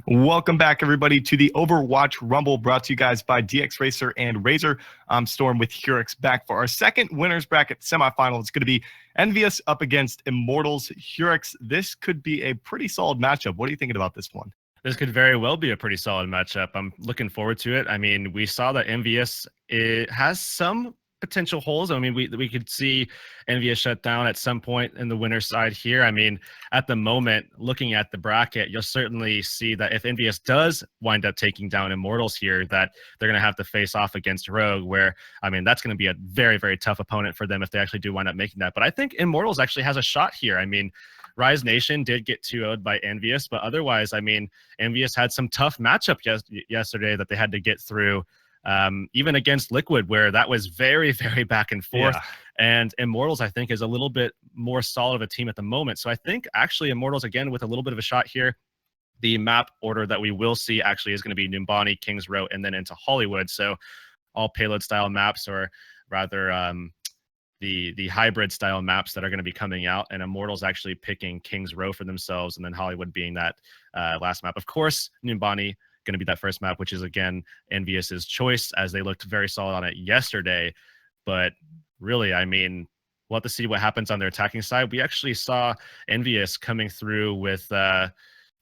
Welcome back, everybody, to the Overwatch Rumble brought to you guys by DX Racer and Razor. I'm Storm with Hurix back for our second winners bracket semifinal. It's going to be EnVyUs up against Immortals. Hurix, this could be a pretty solid matchup. What are you thinking about this one? This could very well be a pretty solid matchup. I'm looking forward to it. I mean, we saw that EnVyUs has some potential holes. I mean, we could see EnVyUs shut down at some point in the winner's side here. I mean, at the moment, looking at the bracket, you'll certainly see that if EnVyUs does wind up taking down Immortals here, that they're going to have to face off against Rogue, where, I mean, that's going to be a very, very tough opponent for them if they actually do wind up making that. But I think Immortals actually has a shot here. I mean, Rise Nation did get 2-0'd by EnVyUs, but otherwise, I mean, EnVyUs had some tough matchup yesterday that they had to get through, even against Liquid, where that was very, very back and forth. Yeah. And Immortals, I think, is a little bit more solid of a team at the moment. So I think actually Immortals, again, with a little bit of a shot here. The map order that we will see actually is going to be Numbani, Kings Row, and then into Hollywood. So all payload style maps, or rather the hybrid style maps that are going to be coming out, and Immortals actually picking Kings Row for themselves, and then Hollywood being that last map. Of course, Numbani going to be that first map, which is, again, EnVyUs's choice, as they looked very solid on it yesterday. But really, I mean, we'll have to see what happens on their attacking side. We actually saw EnVyUs coming through with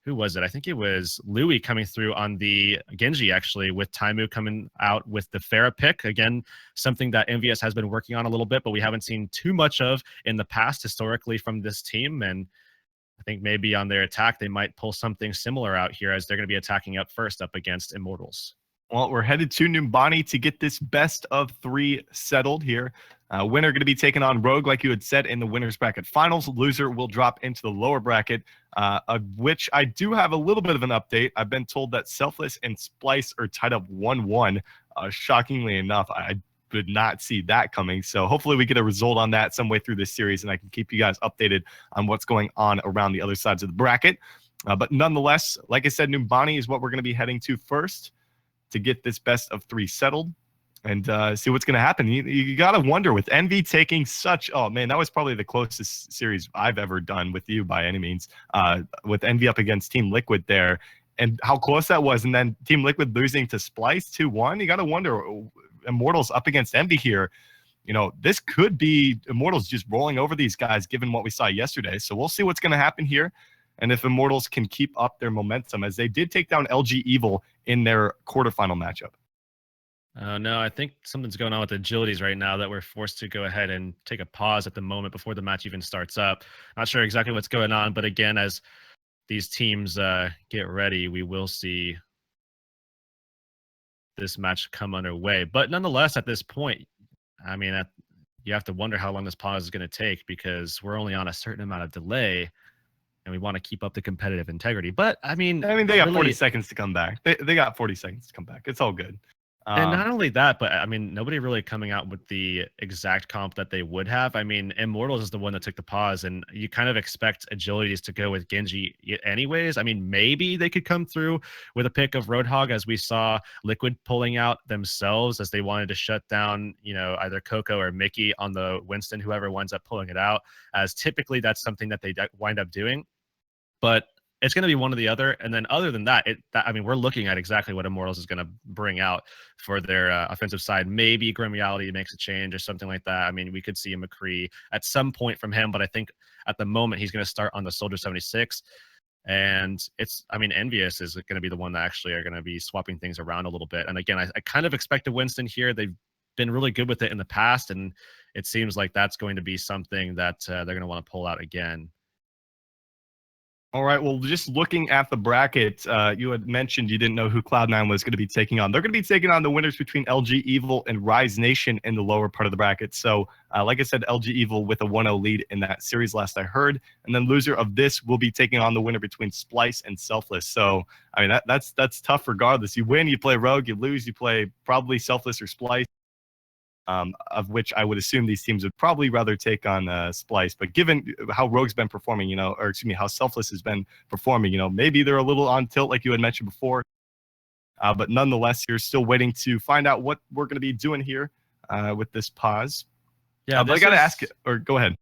who was it? I think it was Louis coming through on the Genji, actually, with Taimu coming out with the Pharah pick. Again, something that EnVyUs has been working on a little bit, but we haven't seen too much of in the past historically from this team. And I think maybe on their attack, they might pull something similar out here, as they're going to be attacking up first up against Immortals. Well, we're headed to Numbani to get this best of 3 settled here. Winner going to be taking on Rogue, like you had said, in the winners bracket finals. Loser will drop into the lower bracket, of which I do have a little bit of an update. I've been told that Selfless and Splice are tied up 1-1. Shockingly enough, I did not see that coming. So hopefully we get a result on that some way through this series, and I can keep you guys updated on what's going on around the other sides of the bracket. But nonetheless, like I said, Numbani is what we're going to be heading to first to get this best of 3 settled and see what's going to happen. You got to wonder, with Envy taking such, oh man, that was probably the closest series I've ever done with you by any means, with Envy up against Team Liquid there, and how close that was. And then Team Liquid losing to Splice 2-1. You got to wonder, Immortals up against Envy here. You know, this could be Immortals just rolling over these guys, given what we saw yesterday. So we'll see what's going to happen here, and if Immortals can keep up their momentum, as they did take down LG Evil in their quarterfinal matchup. No, I think something's going on with agilities right now that we're forced to go ahead and take a pause at the moment before the match even starts up. Not sure exactly what's going on, but again, as these teams get ready, we will see this match come underway. But nonetheless, at this point, I mean, you have to wonder how long this pause is going to take, because we're only on a certain amount of delay, and we want to keep up the competitive integrity. But I mean, they got 40 seconds to come back. They got 40 seconds to come back. It's all good. And not only that, but I mean, nobody really coming out with the exact comp that they would have. I mean, Immortals is the one that took the pause, and you kind of expect agilities to go with Genji anyways. I mean, maybe they could come through with a pick of Roadhog, as we saw Liquid pulling out themselves, as they wanted to shut down, you know, either Coco or Mickey on the Winston, whoever winds up pulling it out, as typically that's something that they wind up doing. But it's going to be one or the other. And then other than that, I mean, we're looking at exactly what Immortals is going to bring out for their offensive side. Maybe Grim Reality makes a change or something like that. I mean, we could see a McCree at some point from him, but I think at the moment he's going to start on the Soldier 76. And I mean, EnVyUs is going to be the one that actually are going to be swapping things around a little bit. And again, I kind of expect a Winston here. They've been really good with it in the past, and it seems like that's going to be something that they're going to want to pull out again. All right, well, just looking at the bracket, you had mentioned you didn't know who Cloud9 was going to be taking on. They're going to be taking on the winners between LG Evil and Rise Nation in the lower part of the bracket. So, like I said, LG Evil with a 1-0 lead in that series last I heard. And then loser of this will be taking on the winner between Splice and Selfless. So, I mean, that's tough regardless. You win, you play Rogue. You lose, you play probably Selfless or Splice. Of which I would assume these teams would probably rather take on Splice. But given how Rogue's been performing, you know, or excuse me, how Selfless has been performing, you know, maybe they're a little on tilt, like you had mentioned before. But nonetheless, you're still waiting to find out what we're going to be doing here with this pause. Yeah, but I got to ask it, or go ahead.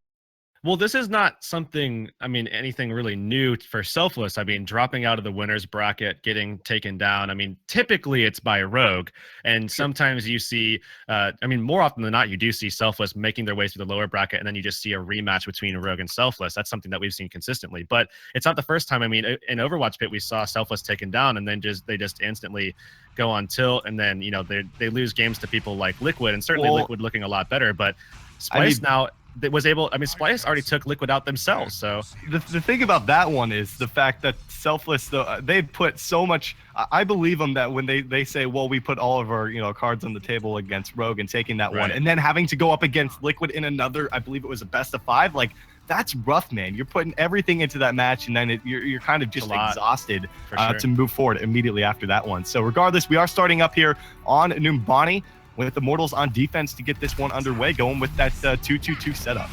Well, this is not something, I mean, anything really new for Selfless. I mean, dropping out of the winner's bracket, getting taken down. I mean, typically it's by Rogue. And sometimes you see, I mean, more often than not, you do see Selfless making their way through the lower bracket, and then you just see a rematch between Rogue and Selfless. That's something that we've seen consistently. But it's not the first time. I mean, in Overwatch Pit, we saw Selfless taken down, and then they just instantly go on tilt, and then, you know, they lose games to people like Liquid, and certainly Liquid looking a lot better. But Splice now that was able, I mean, Splice already took Liquid out themselves. So the thing about that one is the fact that Selfless, though, they put so much. I believe them that when they say, well, we put all of our, you know, cards on the table against Rogue and taking that one, and then having to go up against Liquid in another, I believe it was a best of 5. Like, that's rough, man. You're putting everything into that match, and then you're kind of just exhausted to move forward immediately after that one. So regardless, we are starting up here on Numbani with Immortals on defense to get this one underway, going with that 2-2-2 setup.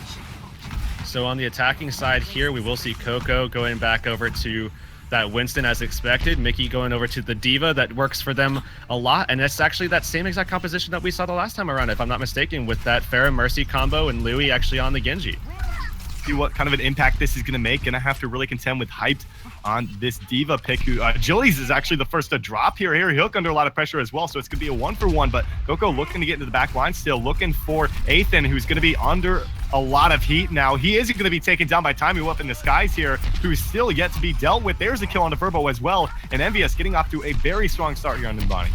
So on the attacking side here, we will see Coco going back over to that Winston as expected. Mickey going over to the D.Va. That works for them a lot. And it's actually that same exact composition that we saw the last time around, if I'm not mistaken, with that Pharah Mercy combo and Louis actually on the Genji. See what kind of an impact this is going to make. Gonna have to really contend with Hyped on this D.Va pick, who Achilles is actually the first to drop here. Hook under a lot of pressure as well, so it's gonna be a 1-for-1, but Coco looking to get into the back line, still looking for Ethan, who's gonna be under a lot of heat now. He isn't gonna be taken down by Taimu up in the skies here, who's still yet to be dealt with. There's a kill on the Verbo as well, and EnVyUs getting off to a very strong start here on Numbani.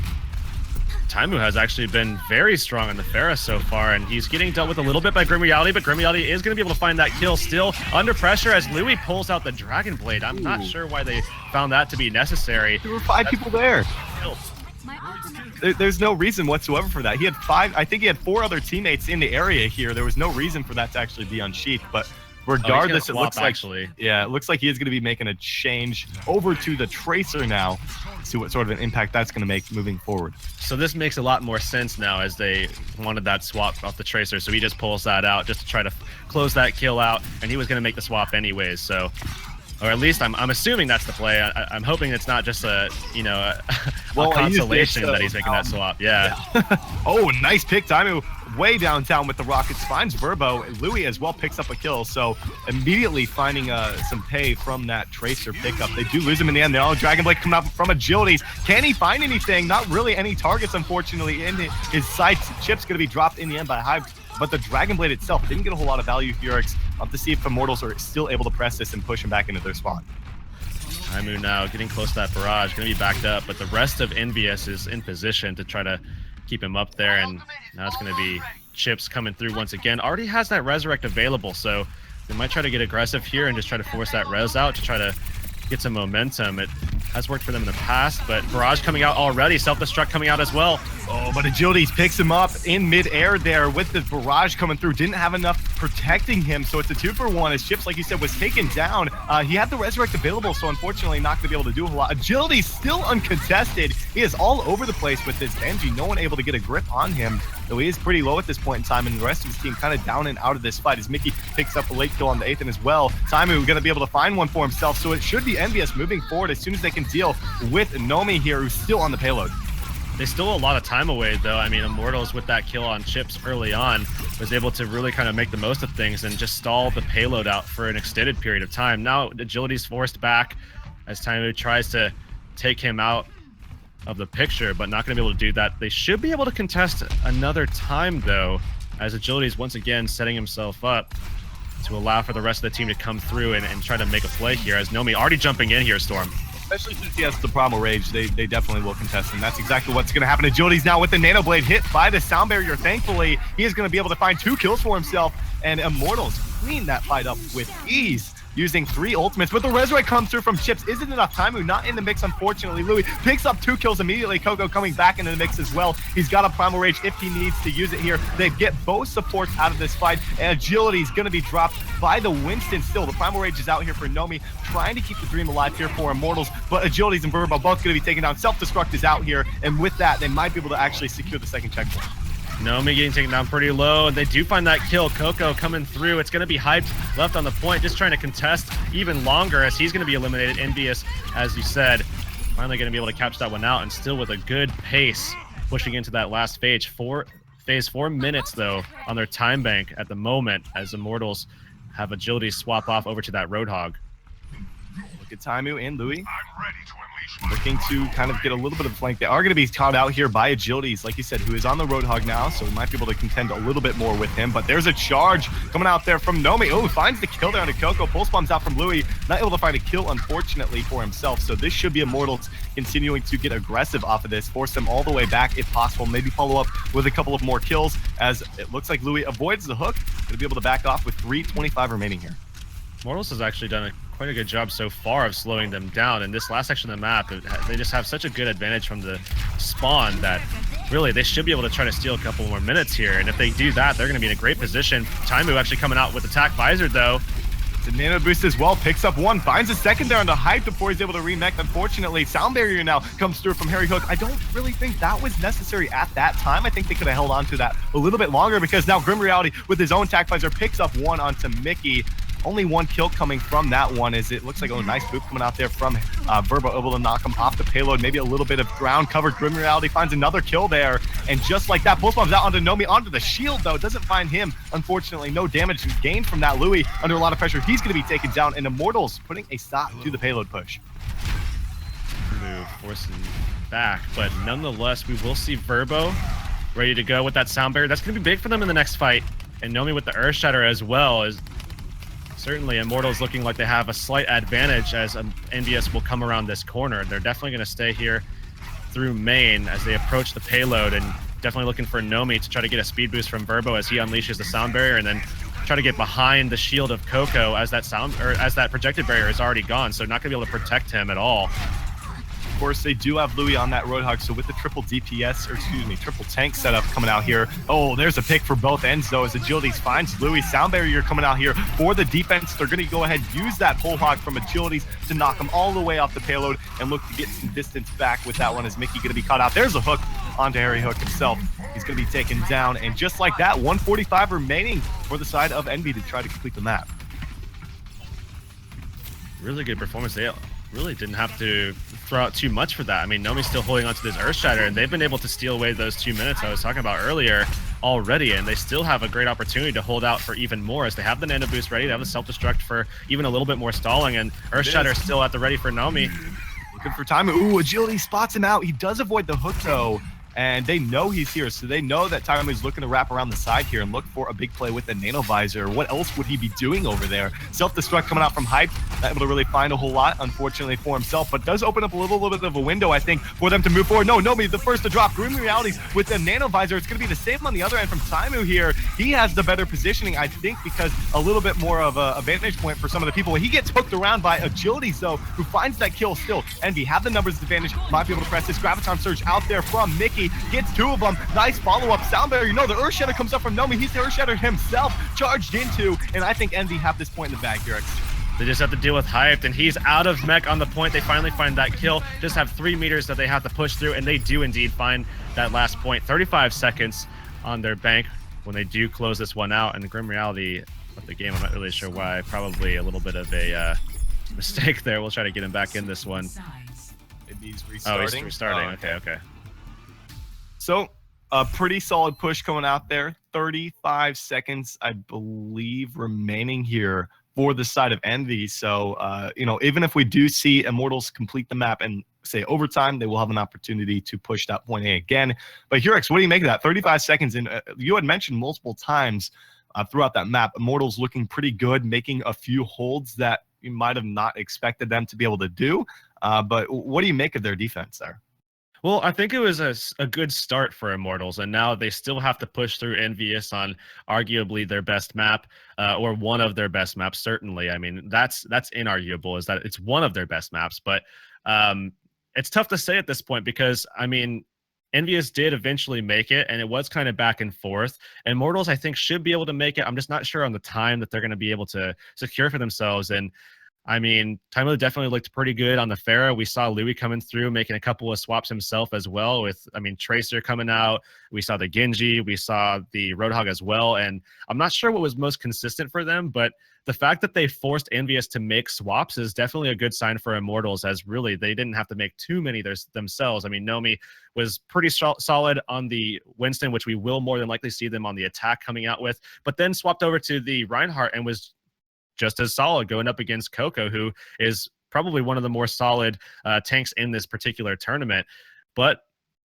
Taimu has actually been very strong on the Pharah so far, and he's getting dealt with a little bit by Grim Reality, but Grim Reality is going to be able to find that kill still under pressure as Louis pulls out the Dragon Blade. I'm not sure why they found that to be necessary. There were 5 people there. There's no reason whatsoever for that. He had 5, I think he had 4 other teammates in the area here. There was no reason for that to actually be unsheathed, but regardless, it looks like it looks like he is going to be making a change over to the Tracer now. See what sort of an impact that's going to make moving forward. So this makes a lot more sense now, as they wanted that swap off the Tracer. So he just pulls that out just to try to close that kill out, and he was going to make the swap anyways. So, or at least I'm assuming that's the play. I'm hoping it's not just a, you know, a consolation that he's making that swap. Yeah. Oh, nice pick, Taimu. Way downtown with the rockets, finds Verbo. Louis as well picks up a kill, so immediately finding some pay from that Tracer pickup. They do lose him in the end. They all Dragon Blade coming up from Agilities. Can he find anything? Not really any targets, unfortunately, in his sights. Chip's going to be dropped in the end by Hive, but the Dragon Blade itself didn't get a whole lot of value. Furix up to see if Immortals are still able to press this and push him back into their spawn. Taimu now getting close to that barrage, going to be backed up, but the rest of EnVyUs is in position to try to keep him up there, and now it's going to be Chips coming through once again. Already has that Resurrect available, so they might try to get aggressive here and just try to force that res out to try to get some momentum. It has worked for them in the past, but Barrage coming out already, Self-Destruct coming out as well. Oh, but Agilities picks him up in midair there with the Barrage coming through. Didn't have enough protecting him, so it's a 2-for-1 as Chips, like you said, was taken down. He had the Resurrect available, so unfortunately not going to be able to do a whole lot. Agilities still uncontested. He is all over the place with this Genji. No one able to get a grip on him, though he is pretty low at this point in time, and the rest of his team kind of down and out of this fight as Mickey picks up a late kill on the Ethan as well. Taimu going to be able to find one for himself, so it should be EnVyUs moving forward as soon as they can deal with Nomi here, who's still on the payload. They still a lot of time away, though. I mean, Immortals with that kill on Chips early on was able to really kind of make the most of things and just stall the payload out for an extended period of time. Now Agility's forced back as Taimu tries to take him out of the picture, but not going to be able to do that. They should be able to contest another time, though, as Agility's once again setting himself up to allow for the rest of the team to come through and try to make a play here, as Nomi already jumping in here, Storm. Especially since he has the Primal Rage, they definitely will contest, and that's exactly what's going to happen. Agility's now with the Nano Blade hit by the Sound Barrier. Thankfully, he is going to be able to find 2 kills for himself, and Immortals clean that fight up with ease, using 3 ultimates, but the Resurrect comes through from Chips. Isn't enough. Taimu not in the mix, unfortunately. Louis picks up 2 kills immediately. Coco coming back into the mix as well. He's got a Primal Rage if he needs to use it here. They get both supports out of this fight, and Agility is going to be dropped by the Winston still. The Primal Rage is out here for Nomi, trying to keep the dream alive here for Immortals, but Agilities and Verbo both going to be taken down. Self-Destruct is out here, and with that, they might be able to actually secure the second checkpoint. Nomi getting taken down pretty low, and they do find that kill. Coco coming through. It's going to be Hyped left on the point, just trying to contest even longer as he's going to be eliminated. EnVyUs, as you said, finally going to be able to capture that one out, and still with a good pace, pushing into that last phase. 4 minutes, though, on their time bank at the moment, as Immortals have Agility swap off over to that Roadhog. Look at Taimu and Louis looking to kind of get a little bit of flank. They are going to be caught out here by Agilities, like you said, who is on the Roadhog now, so we might be able to contend a little bit more with him. But there's a charge coming out there from Nomi. Oh, finds the kill there on a Coco. Pulse bombs out from Louis. Not able to find a kill, unfortunately, for himself. So this should be Immortals continuing to get aggressive off of this, force them all the way back if possible. Maybe follow up with a couple of more kills, as it looks like Louis avoids the hook. Going to be able to back off with 3:25 remaining here. Immortals has actually done quite a good job so far of slowing them down. In this last section of the map, they just have such a good advantage from the spawn that really they should be able to try to steal a couple more minutes here. And if they do that, they're going to be in a great position. Taimu actually coming out with attack visor though. The nano boost as well, picks up one, finds a second there on the hype before he's able to remech. Unfortunately, sound barrier now comes through from Harry Hook. I don't really think that was necessary at that time. I think they could have held on to that a little bit longer, because now Grim Reality with his own attack visor picks up one onto Mickey. Only one kill coming from that one, as it looks like, oh, nice boop coming out there from Verbo, able to knock him off the payload. Maybe a little bit of ground cover. Grim Reality finds another kill there, and just like that, pulse bombs out onto Nomi, onto the shield though. Doesn't find him. Unfortunately, no damage gained from that. Louis under a lot of pressure. He's going to be taken down, and Immortals putting a stop to the payload push. Move forcing back, but nonetheless, we will see Verbo ready to go with that sound barrier. That's going to be big for them in the next fight, and Nomi with the Earth Shatter as well. As certainly Immortals looking like they have a slight advantage, as EnVyUs will come around this corner. They're definitely going to stay here through main as they approach the payload, and definitely looking for Nomi to try to get a speed boost from Verbo as he unleashes the sound barrier, and then try to get behind the shield of Coco as that projected barrier is already gone, so not going to be able to protect him at all. Of course, they do have Louis on that Roadhog, so with the triple DPS, or excuse me, triple tank setup coming out here. Oh, there's a pick for both ends, though, as Agilities finds Louis. Sound barrier coming out here for the defense. They're going to go ahead and use that whole hog from Agilities to knock him all the way off the payload and look to get some distance back with that one, as Mickey going to be caught out. There's a hook onto Harry Hook himself. He's going to be taken down, and just like that, 145 remaining for the side of Envy to try to complete the map. Really good performance. They really didn't have to throw out too much for that. I mean, Nomi's still holding on to this Earth Shatter, and they've been able to steal away those 2 minutes I was talking about earlier already, and they still have a great opportunity to hold out for even more, as they have the nano boost ready. They have the self-destruct for even a little bit more stalling, and Earth Shatter still at the ready for Nomi. Looking for time. Ooh, Agility spots him out. He does avoid the hook, though, and they know he's here, so they know that Taimu is looking to wrap around the side here and look for a big play with the nano visor. What else would he be doing over there? Self-destruct coming out from Hype, not able to really find a whole lot, unfortunately, for himself, but does open up a little bit of a window, I think, for them to move forward. No, Nomi the first to drop. Grim Realities with the nano visor. It's going to be the same on the other end from Taimu here. He has the better positioning, I think, because a little bit more of a vantage point for some of the people. He gets hooked around by Agilities, though, who finds that kill still. Envy have the numbers advantage, might be able to press this Graviton Surge out there from Mickey. Gets two of them. Nice follow-up. Sound barrier. You know, the Earth Shatter comes up from Nomi. He's the Earth Shatter himself, charged into, and I think Envy have this point in the bag here. They just have to deal with Hyped, and he's out of mech on the point. They finally find that kill. Just have 3 meters that they have to push through, and they do indeed find that last point. 35 seconds on their bank when they do close this one out. And the Grim Reality of the game, I'm not really sure why. Probably a little bit of a mistake there. We'll try to get him back in this one. Maybe he's restarting. Oh, he's restarting. Okay. So a pretty solid push coming out there. 35 seconds, I believe, remaining here for the side of Envy. So, you know, even if we do see Immortals complete the map and say overtime, they will have an opportunity to push that point A again. But Hurex, what do you make of that? 35 seconds, and you had mentioned multiple times throughout that map, Immortals looking pretty good, making a few holds that you might have not expected them to be able to do. But what do you make of their defense there? Well, I think it was a good start for Immortals, and now they still have to push through EnVyUs on arguably their best map, or one of their best maps, certainly. I mean, that's inarguable, is that it's one of their best maps, but it's tough to say at this point because, I mean, EnVyUs did eventually make it, and it was kind of back and forth. Immortals, I think, should be able to make it. I'm just not sure on the time that they're going to be able to secure for themselves, and I mean, Taimu definitely looked pretty good on the Pharah. We saw Louis coming through, making a couple of swaps himself as well with, I mean, Tracer coming out. We saw the Genji. We saw the Roadhog as well. And I'm not sure what was most consistent for them, but the fact that they forced EnVyUs to make swaps is definitely a good sign for Immortals, as really they didn't have to make too many themselves. I mean, Nomi was pretty solid on the Winston, which we will more than likely see them on the attack coming out with, but then swapped over to the Reinhardt and was just as solid going up against Coco, who is probably one of the more solid tanks in this particular tournament. But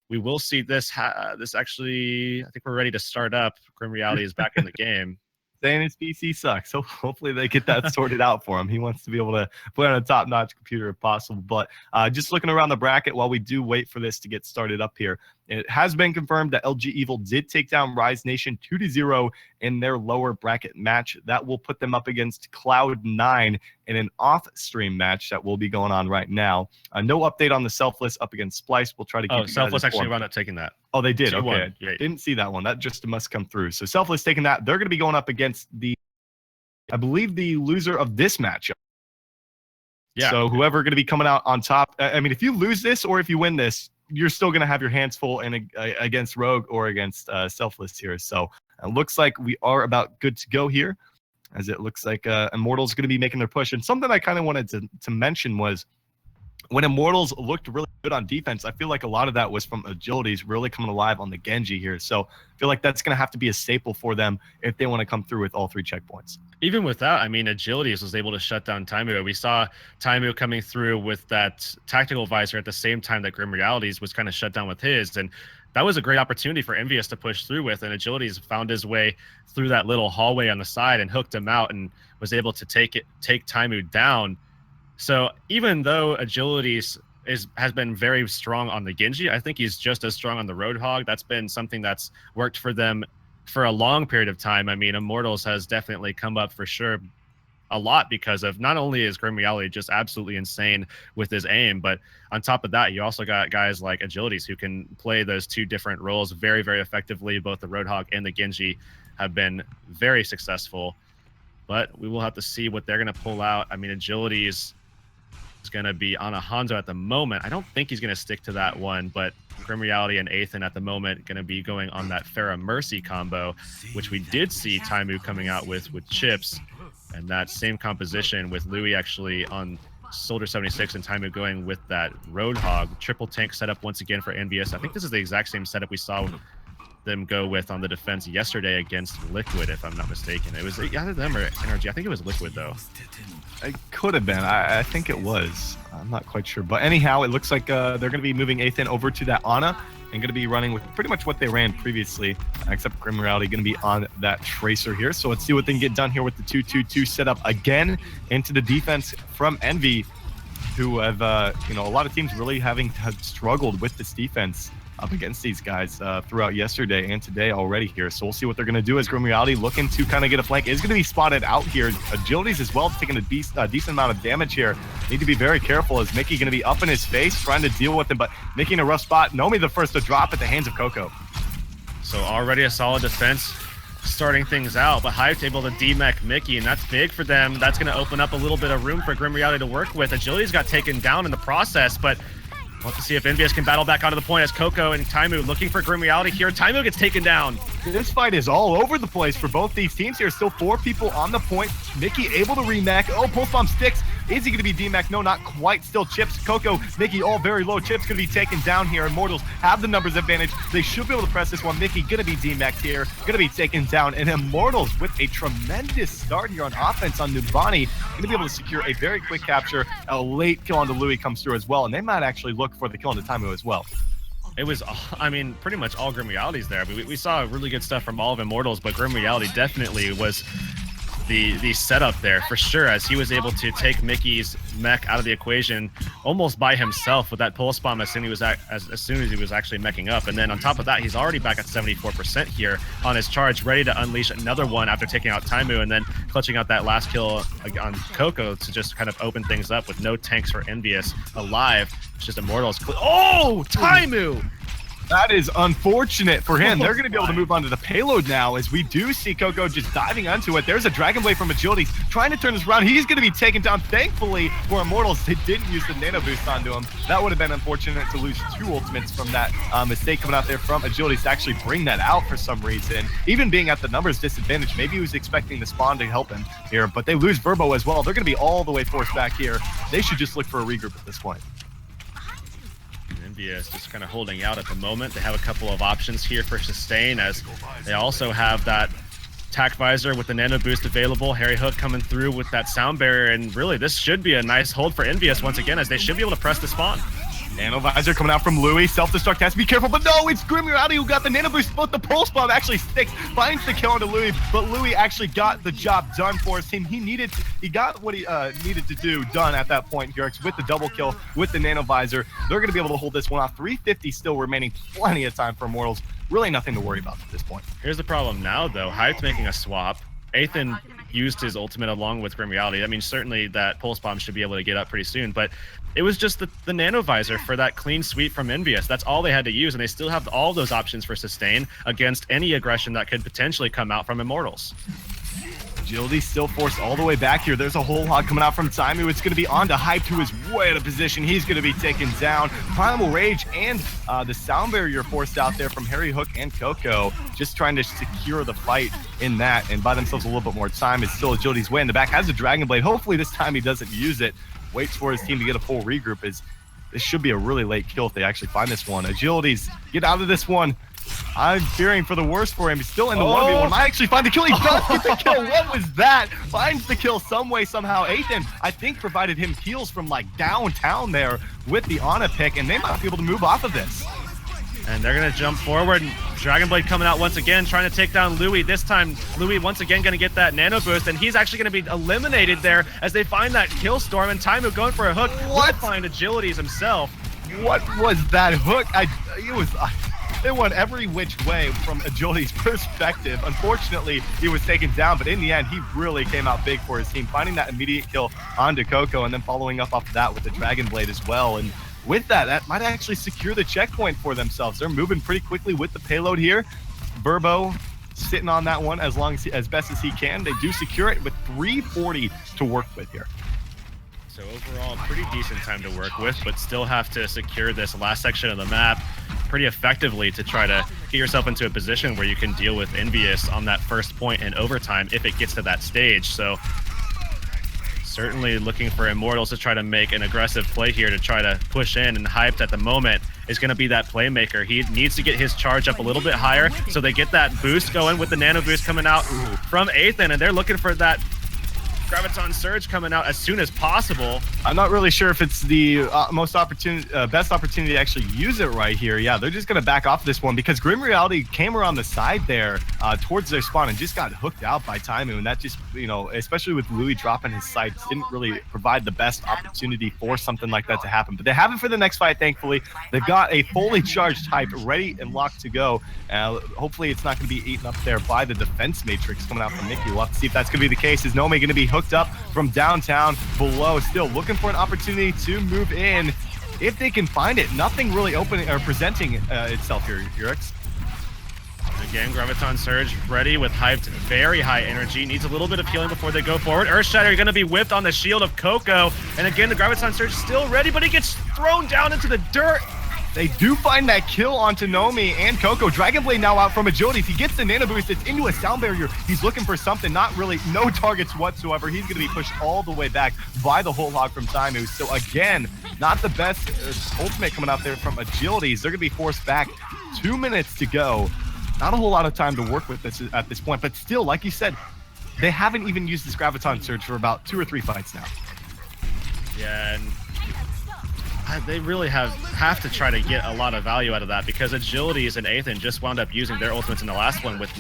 we will see this. This actually, I think we're ready to start up. Grim Reality is back in the game. Saying his PC sucks, so hopefully they get that sorted out for him. He wants to be able to play on a top-notch computer if possible. But just looking around the bracket while we do wait for this to get started up here, it has been confirmed that LG Evil did take down Rise Nation 2-0 in their lower bracket match. That will put them up against Cloud9 in an off-stream match that will be going on right now. No update on the Selfless up against Splice. We'll try to keep Selfless actually wound up taking that. Oh, they did? Okay. Yeah. Didn't see that one. That just must come through. So Selfless taking that. They're going to be going up against I believe the loser of this matchup. Yeah. So whoever going to be coming out on top, I mean, if you lose this or if you win this, you're still going to have your hands full against Rogue or against Selfless here. So it looks like we are about good to go here, as it looks like Immortals going to be making their push. And something I kind of wanted to mention was when Immortals looked really good on defense, I feel like a lot of that was from agilities really coming alive on the Genji here. So I feel like that's going to have to be a staple for them if they want to come through with all 3 checkpoints. Even with that, I mean, Agilities was able to shut down Taimu. We saw Taimu coming through with that tactical visor at the same time that Grim Realities was kind of shut down with his. And that was a great opportunity for EnVyUs to push through with. And Agilities found his way through that little hallway on the side and hooked him out and was able to take Taimu down. So even though Agilities has been very strong on the Genji, I think he's just as strong on the Roadhog. That's been something that's worked for them for a long period of time. I mean, Immortals has definitely come up for sure a lot because of not only is Grim Reality just absolutely insane with his aim, but on top of that, you also got guys like Agilities who can play those 2 different roles very, very effectively. Both the Roadhog and the Genji have been very successful, but we will have to see what they're going to pull out. I mean, Agilities is going to be on a Hanzo at the moment. I don't think he's going to stick to that one, but Grim Reality and Athan at the moment going to be going on that Pharah Mercy combo, which we did see Taimu coming out with Chips, and that same composition with Louis actually on Soldier 76 and Taimu going with that Roadhog. Triple tank setup once again for EnVyUs. I think this is the exact same setup we saw them go with on the defense yesterday against Liquid, if I'm not mistaken. It was either them or NRG. I think it was Liquid, though. It could have been. I think it was. I'm not quite sure. But anyhow, it looks like they're going to be moving Athan over to that Ana and going to be running with pretty much what they ran previously, except Grim Reality going to be on that Tracer here. So let's see what they can get done here with the 2-2-2 setup again into the defense from Envy, who have, a lot of teams really have struggled with this defense up against these guys throughout yesterday and today already here. So we'll see what they're going to do as Grim Reality looking to kind of get a flank. Is going to be spotted out here. Agilities as well, taking a decent amount of damage here. Need to be very careful as Mickey going to be up in his face, trying to deal with him, but Mickey in a rough spot. Nomi the first to drop at the hands of Coco. So already a solid defense starting things out, but Hive's able to demech Mickey, and that's big for them. That's going to open up a little bit of room for Grim Reality to work with. Agility's got taken down in the process, but we'll have to see if EnVyUs can battle back onto the point as Coco and Taimu looking for Grim Reality here. Taimu gets taken down. This fight is all over the place for both these teams here. Still 4 people on the point. Mickey able to remech. Oh, pulse bomb sticks. Is he going to be demech? No, not quite. Still Chips, Coco, Mickey, all very low. Chips going to be taken down here. Immortals have the numbers advantage. They should be able to press this one. Mickey going to be demech here. Going to be taken down. And Immortals with a tremendous start here on offense on Numbani. Going to be able to secure a very quick capture. A late kill on the Louis comes through as well. And they might actually look for the kill on the Taimu as well. It was, I mean, pretty much all Grim Realities there. We saw really good stuff from all of Immortals, but Grim Reality definitely was the setup there for sure, as he was able to take Mickey's mech out of the equation almost by himself with that pulse bomb as soon as he was actually meching up. And then on top of that, he's already back at 74% here on his charge, ready to unleash another one after taking out Taimu and then clutching out that last kill on Coco to just kind of open things up with no tanks for EnVyUs alive. It's just Immortals. Oh, Taimu! That is unfortunate for him. They're going to be able to move on to the payload now as we do see Coco just diving onto it. There's a Dragon Blade from Agility trying to turn this around. He's going to be taken down. Thankfully for Immortals, they didn't use the nano boost onto him. That would have been unfortunate to lose 2 ultimates from that mistake coming out there from Agility to actually bring that out for some reason. Even being at the numbers disadvantage, maybe he was expecting the spawn to help him here, but they lose Verbo as well. They're going to be all the way forced back here. They should just look for a regroup at this point. EnVyUs just kind of holding out at the moment. They have a couple of options here for sustain, as they also have that Tac Visor with the Nano Boost available. Harry Hook coming through with that sound barrier, and really this should be a nice hold for EnVyUs once again, as they should be able to press the spawn. Nano Visor coming out from Louis. Self-destruct has to be careful, but no, it's Grimmirati who got the Nano Boost, but the Pulse Bomb actually sticks, finds the kill onto Louis, but Louis actually got the job done for his team. He got what he needed to do done at that point here with the double kill, with the Nano Visor. They're going to be able to hold this one off. 350 still remaining, plenty of time for Immortals. Really nothing to worry about at this point. Here's the problem now, though. Hype's making a swap. Ethan used his ultimate along with Grim Reality. I mean, certainly that Pulse Bomb should be able to get up pretty soon, but it was just the Nano Visor for that clean sweep from EnVyUs. That's all they had to use, and they still have all those options for sustain against any aggression that could potentially come out from Immortals. Agility still forced all the way back here. There's a whole lot coming out from Taimu. It's going to be on to Hype, who is way out of position. He's going to be taken down. Primal Rage and the sound barrier forced out there from Harry Hook and Coco, just trying to secure the fight in that and buy themselves a little bit more time. It's still Agility's way in the back. Has a Dragon Blade. Hopefully this time he doesn't use it. Waits for his team to get a full regroup. This should be a really late kill if they actually find this one. Agility's get out of this one. I'm fearing for the worst for him. He's still in the 1v1. Might actually find the kill. He does get the kill. What was that? Finds the kill some way, somehow. Ethan, I think, provided him heals from like downtown there with the Ana pick, and they might be able to move off of this. And they're going to jump forward. Dragon Blade coming out once again, trying to take down Louis. This time, Louis once again going to get that Nano Boost, and he's actually going to be eliminated there as they find that kill storm, and Taimu going for a hook. What? Will find Agilities himself. What was that hook? It went every which way from Agility's perspective. Unfortunately, he was taken down, but in the end, he really came out big for his team, finding that immediate kill onto Coco and then following up off of that with the Dragon Blade as well. And with that might actually secure the checkpoint for themselves. They're moving pretty quickly with the payload here. Verbo sitting on that one as best as he can. They do secure it with 340 to work with here. So overall, pretty decent time to work with, but still have to secure this last section of the map pretty effectively to try to get yourself into a position where you can deal with EnVyUs on that first point in overtime if it gets to that stage. So certainly looking for Immortals to try to make an aggressive play here to try to push in, and Hyped at the moment is going to be that playmaker. He needs to get his charge up a little bit higher so they get that boost going with the Nano Boost coming out from Ethan, and they're looking for that Graviton Surge coming out as soon as possible. I'm not really sure if it's the best opportunity to actually use it right here. Yeah, they're just going to back off this one because Grim Reality came around the side there towards their spawn and just got hooked out by Taimu, and that just, especially with Louis dropping his sights, didn't really provide the best opportunity for something like that to happen. But they have it for the next fight, thankfully. They've got a fully charged Hype ready and locked to go. Hopefully it's not going to be eaten up there by the defense matrix coming out from Nikki. We'll have to see if that's going to be the case. Is Nomi going to be hooked up from downtown below, still looking for an opportunity to move in if they can find it? Nothing really opening or presenting itself here, Urix. Again, Graviton Surge ready with Hyped, very high energy, needs a little bit of healing before they go forward. Earthshatter going to be whipped on the shield of Coco, and again the Graviton Surge still ready, but he gets thrown down into the dirt. They do find that kill onto Nomi and Coco. Dragon Blade now out from Agilities. He gets the Nano Boost. It's into a sound barrier. He's looking for something. Not really, no targets whatsoever. He's going to be pushed all the way back by the whole hog from Taimu. So again, not the best ultimate coming out there from Agilities. They're going to be forced back. 2 minutes to go. Not a whole lot of time to work with this at this point. But still, like you said, they haven't even used this Graviton Surge for about 2 or 3 fights now. Yeah, and they really have to try to get a lot of value out of that, because Agilities and Ethan just wound up using their ultimates in the last one with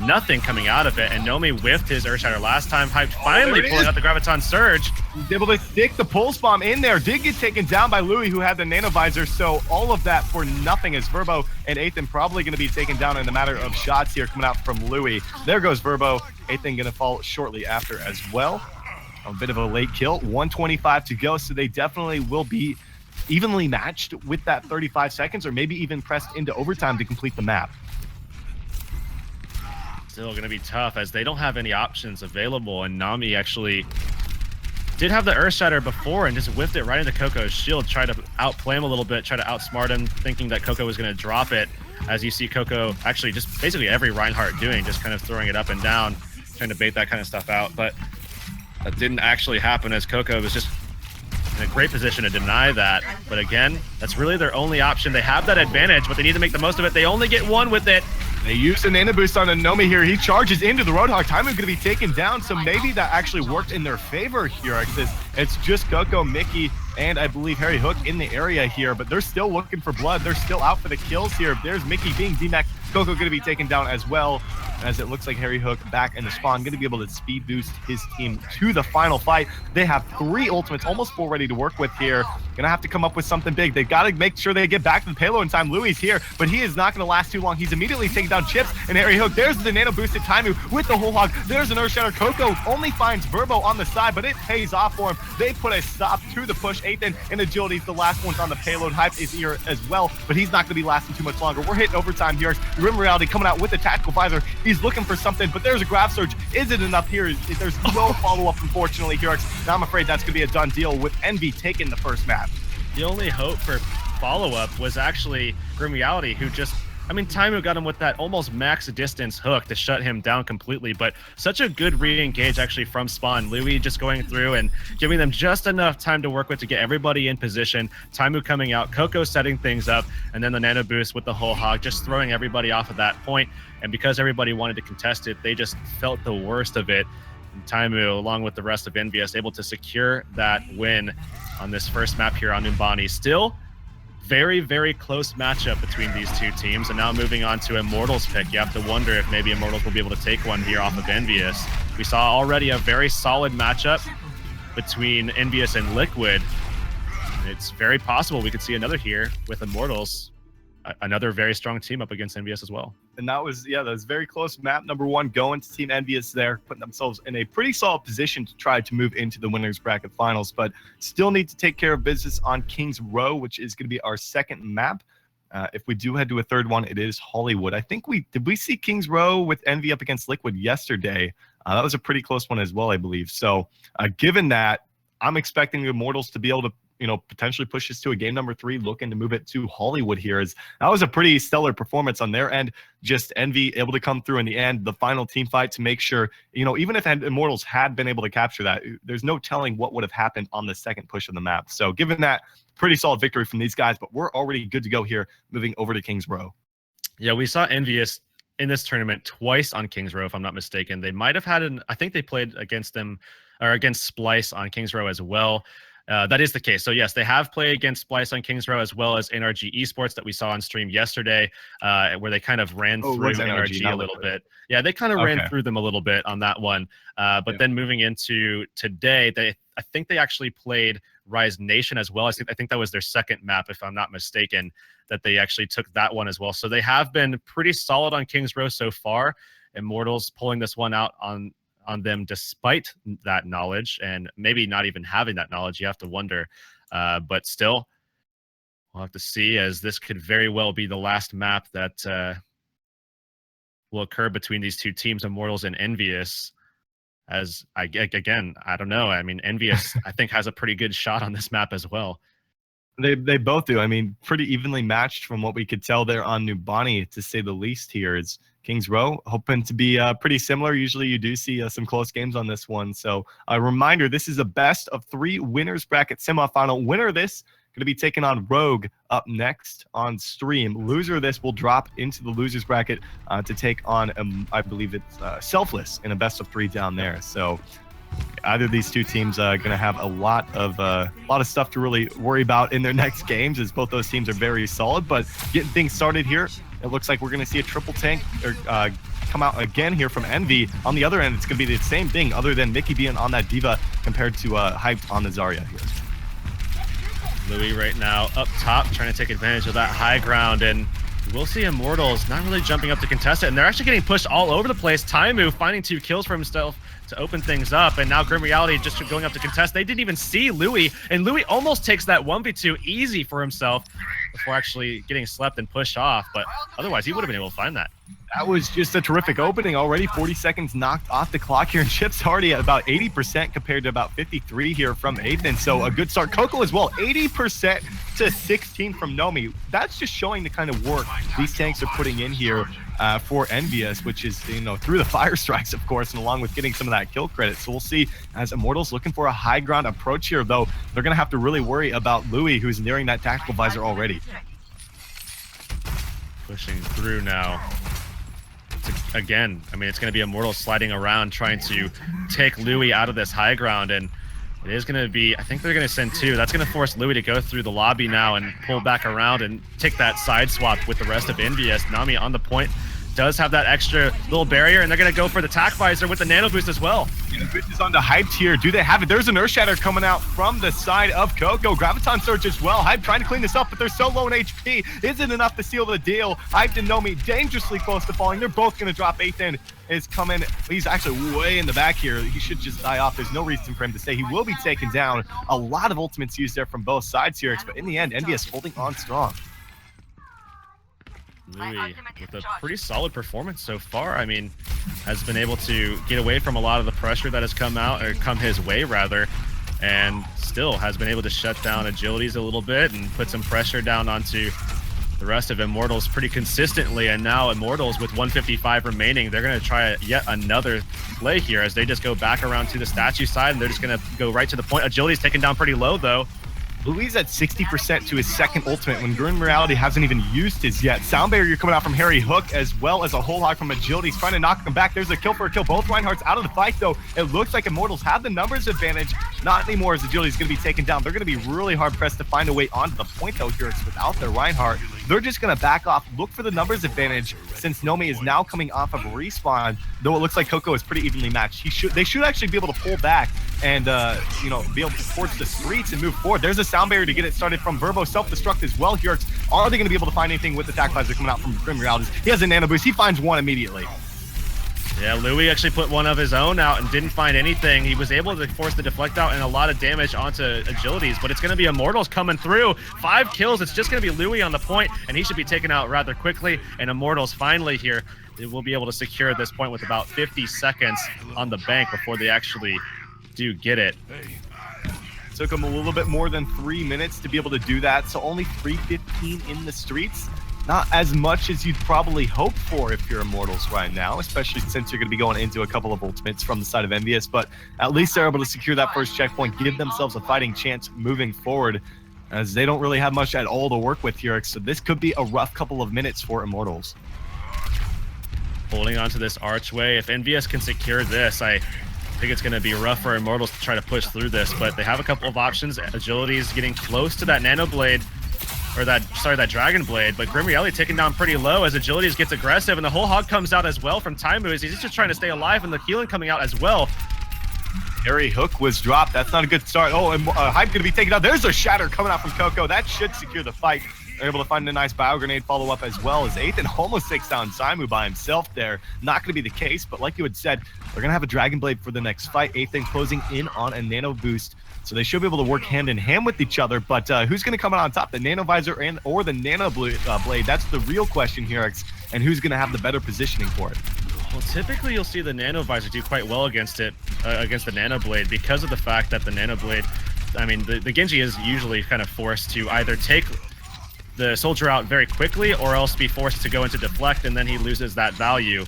nothing coming out of it, and Nomi whiffed his Earthshatter last time. Hyped finally pulling out the Graviton Surge. He's able to stick the Pulse Bomb in there. Did get taken down by Louis, who had the Nano Visor, so all of that for nothing, as Verbo and Ethan probably going to be taken down in a matter of shots here coming out from Louis. There goes Verbo. Ethan going to fall shortly after as well. A bit of a late kill. 125 to go, so they definitely will be evenly matched with that 35 seconds, or maybe even pressed into overtime to complete the map. Still going to be tough as they don't have any options available, and Nami actually did have the Earthshatter before and just whiffed it right into Coco's shield, tried to outplay him a little bit, try to outsmart him, thinking that Coco was going to drop it, as you see Coco actually just basically every Reinhardt doing, just kind of throwing it up and down, trying to bait that kind of stuff out, but that didn't actually happen, as Coco was just in a great position to deny that. But again, that's really their only option. They have that advantage, but they need to make the most of it. They only get one with it. They use a nano boost on Nomi here. He charges into the Roadhog. Taimu going to be taken down, so maybe that actually worked in their favor here. It's just Coco, Mickey, and I believe Harry Hook in the area here, but they're still looking for blood. They're still out for the kills here. There's Mickey being DMAC. Coco going to be taken down as well, as it looks like Harry Hook back in the spawn, going to be able to speed boost his team to the final fight. They have 3 ultimates, almost 4 ready to work with here. Going to have to come up with something big. They've got to make sure they get back to the payload in time. Louis here, but he is not going to last too long. He's immediately taking down Chips and Harry Hook. There's the nano boosted Taimu with the whole hog. There's an Earthshatter. Coco only finds Verbo on the side, but it pays off for him. They put a stop to the push. Ethan and Agility's the last ones on the payload. Hype is here as well, but he's not going to be lasting too much longer. We're hitting overtime here. Rim Reality coming out with the tactical visor. He's looking for something, but there's a grab surge. Is it enough here? There's no follow-up, unfortunately, here. Now I'm afraid that's going to be a done deal with Envy taking the first map. The only hope for follow-up was actually Grim Reality, who just, I mean, Taimu got him with that almost max distance hook to shut him down completely, but such a good re-engage actually from spawn. Louis just going through and giving them just enough time to work with to get everybody in position. Taimu coming out, Coco setting things up, and then the nano boost with the whole hog, just throwing everybody off at that point. And because everybody wanted to contest it, they just felt the worst of it. And Taimu, along with the rest of EnVyUs, able to secure that win on this first map here on Numbani. Still very, very close matchup between these two teams. And now moving on to Immortals pick, you have to wonder if maybe Immortals will be able to take one here off of EnVyUs. We saw already a very solid matchup between EnVyUs and Liquid. It's very possible we could see another here with Immortals. Another very strong team up against EnVyUs as well. And that was very close. Map number 1 going to Team EnVyUs there, putting themselves in a pretty solid position to try to move into the winners bracket finals, but still need to take care of business on Kings Row, which is going to be our second map. If we do head to a third one, it is Hollywood. I think did we see Kings Row with Envy up against Liquid yesterday? That was a pretty close one as well, I believe. So given that, I'm expecting the Immortals to be able to potentially push this to a game number 3, looking to move it to Hollywood here. That was a pretty stellar performance on their end. Just Envy able to come through in the end, the final team fight to make sure, even if Immortals had been able to capture that, there's no telling what would have happened on the second push of the map. So given that, pretty solid victory from these guys, but we're already good to go here, moving over to Kings Row. Yeah, we saw EnVyUs in this tournament twice on Kings Row, if I'm not mistaken. They might have had I think they played against them, or against Splice on Kings Row as well. That is the case. So yes, they have played against Splice on Kings Row, as well as NRG Esports that we saw on stream yesterday, where they kind of ran through NRG a little bit. Yeah, they kind of ran through them a little bit on that one. But then moving into today, I think they actually played Rise Nation as well. I think that was their second map, if I'm not mistaken, that they actually took that one as well. So they have been pretty solid on Kings Row so far. Immortals pulling this one out on them despite that knowledge, and maybe not even having that knowledge. You have to wonder, but still we'll have to see, as this could very well be the last map that will occur between these two teams, Immortals and EnVyUs. As I don't know, I mean, EnVyUs I think has a pretty good shot on this map as well. They both do. I mean, pretty evenly matched from what we could tell there on Numbani, to say the least. Here is Kings Row, hoping to be pretty similar. Usually you do see some close games on this one. So a reminder, this is a best of 3 winners bracket semifinal. Winner of this going to be taking on Rogue up next on stream. Loser of this will drop into the losers bracket to take on, I believe it's Selfless in a best of 3 down there. So either of these two teams are going to have a lot of stuff to really worry about in their next games, as both those teams are very solid. But getting things started here, it looks like we're going to see a triple tank come out again here from Envy. On the other end, it's going to be the same thing, other than Mickey being on that Diva compared to Hyped on the Zarya here. Louis right now up top, trying to take advantage of that high ground, and we'll see Immortals not really jumping up to contest it, and they're actually getting pushed all over the place. Taimu finding 2 kills for himself to open things up, and now Grim Reality just going up to contest. They didn't even see Louis, and Louis almost takes that 1v2 easy for himself before actually getting slept and pushed off, but otherwise he would have been able to find that. That was just a terrific opening. Already 40 seconds knocked off the clock here, and Chip's already at about 80% compared to about 53 here from Aiden. So a good start. Coco as well, 80% to 16 from Nomi. That's just showing the kind of work these tanks are putting in here for EnVyUs, which is, through the fire strikes, of course, and along with getting some of that kill credit. So we'll see, as Immortals looking for a high ground approach here, though they're going to have to really worry about Louis, who's nearing that tactical visor already. Pushing through now. again, I mean, it's going to be Immortals sliding around trying to take Louis out of this high ground, and it is going to be, I think they're going to send 2. That's going to force Louis to go through the lobby now and pull back around and take that side swap with the rest of EnVyUs. Nami on the point does have that extra little barrier, and they're going to go for the tack visor with the nano boost as well. Boost is on the Hyped here. Do they have it? There's an Earth Shatter coming out from the side of Coco. Graviton Surge as well. Hype trying to clean this up, but they're so low in HP. Isn't enough to seal the deal. Hyped and Nomi dangerously close to falling. They're both going to drop. Ethan is coming. He's actually way in the back here. He should just die off. There's no reason for him to stay. He will be taken down. A lot of ultimates used there from both sides here, but in the end, EnVyUs holding on strong. Louis with a pretty solid performance so far. I mean, has been able to get away from a lot of the pressure that has come out, or come his way rather, and still has been able to shut down Agilities a little bit and put some pressure down onto the rest of Immortals pretty consistently. And now Immortals with 155 remaining, they're going to try yet another play here as they just go back around to the statue side, and they're just going to go right to the point. Agility's taken down pretty low though. Louis at 60% to his second ultimate when Grim Reality hasn't even used his yet. Sound barrier coming out from Harry Hook, as well as a whole hog from Agility. He's trying to knock him back. There's a kill for a kill. Both Reinhardt's out of the fight, though. It looks like Immortals have the numbers advantage. Not anymore, as Agility's going to be taken down. They're going to be really hard-pressed to find a way onto the point, though, here. It's without their Reinhardt. They're just going to back off, look for the numbers advantage, since Nomi is now coming off of a respawn, though it looks like Coco is pretty evenly matched. They should actually be able to pull back and, you know, be able to towards the streets and move forward. There's a sound barrier to get it started from Verbo. Self-destruct as well here. Are they going to be able to find anything with the attack visor coming out from Grim Realities? He has a nano boost. He finds one immediately. Yeah, Louis actually put one of his own out and didn't find anything. He was able to force the deflect out and a lot of damage onto Agilities, but it's going to be Immortals coming through. 5 kills. It's just going to be Louis on the point, and he should be taken out rather quickly. And Immortals finally here, they will be able to secure this point with about 50 seconds on the bank before they actually do get it. Took him a little bit more than 3 minutes to be able to do that, so only 3:15 in the streets. Not as much as you'd probably hope for if you're Immortals right now, especially since you're going to be going into a couple of ultimates from the side of EnVyUs, but at least they're able to secure that first checkpoint, give themselves a fighting chance moving forward, as they don't really have much at all to work with here. So this could be a rough couple of minutes for Immortals. Holding onto this archway. If EnVyUs can secure this, I think it's going to be rough for Immortals to try to push through this, but they have a couple of options. Agility is getting close to that Nano Blade, or that Dragon Blade, but Grim Reality taken down pretty low as Agilities gets aggressive, and the whole hog comes out as well from Taimu as he's just trying to stay alive, and the healing coming out as well. Harry Hook was dropped. That's not a good start. Oh, and Hype going to be taken out. There's a shatter coming out from Coco. That should secure the fight. They're able to find a nice bio grenade follow-up as well, as Ethan almost takes down Taimu by himself there. Not going to be the case, but like you had said, they're going to have a Dragon Blade for the next fight. Ethan closing in on a nano boost. So they should be able to work hand in hand with each other, but who's going to come out on top, the Nano Visor or the Nano Blade? That's the real question here, and who's going to have the better positioning for it? Well, typically you'll see the Nano Visor do quite well against it, against the Nano Blade, because of the fact that the Nano Blade, I mean, the Genji is usually kind of forced to either take the soldier out very quickly or else be forced to go into deflect, and then he loses that value.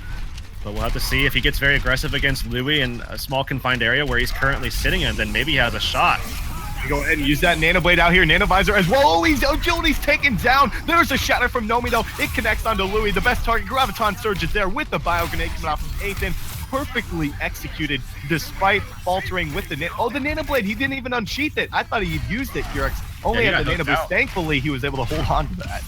But we'll have to see if he gets very aggressive against Louis in a small confined area where he's currently sitting in, then maybe he has a shot. Go ahead and use that Nano Blade out here. Nano Visor as well. Oh, Agility's taken down. There's a shatter from Nomi, though. It connects onto Louis. The best target, Graviton Surge, is there with the bio grenade coming out from Ethan. Perfectly executed despite faltering with the the Nano Blade. He didn't even unsheath it. I thought he'd used it, Yurex. Only at the Nano Boost. Thankfully, he was able to hold on to that.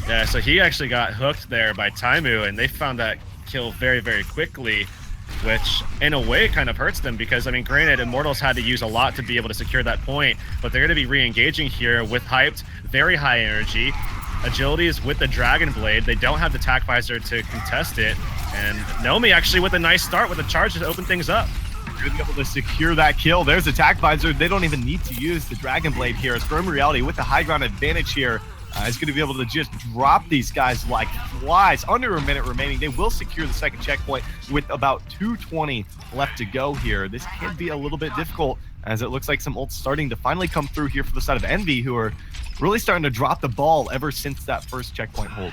Yeah, so he actually got hooked there by Taimu, and they found that kill very, very quickly, which in a way kind of hurts them because, I mean, granted, Immortals had to use a lot to be able to secure that point, but they're going to be re-engaging here with Hyped, very high energy. Agilities with the Dragon Blade. They don't have the Tack Visor to contest it, and Nomi actually with a nice start with a charge to open things up. Good to be able to secure that kill. There's the Tack Visor. They don't even need to use the Dragon Blade here. As Grim Reality with the high ground advantage here is going to be able to just drop these guys like flies. Under a minute remaining. They will secure the second checkpoint with about 2:20 left to go here. This can be a little bit difficult as it looks like some ults starting to finally come through here for the side of Envy, who are really starting to drop the ball ever since that first checkpoint hold.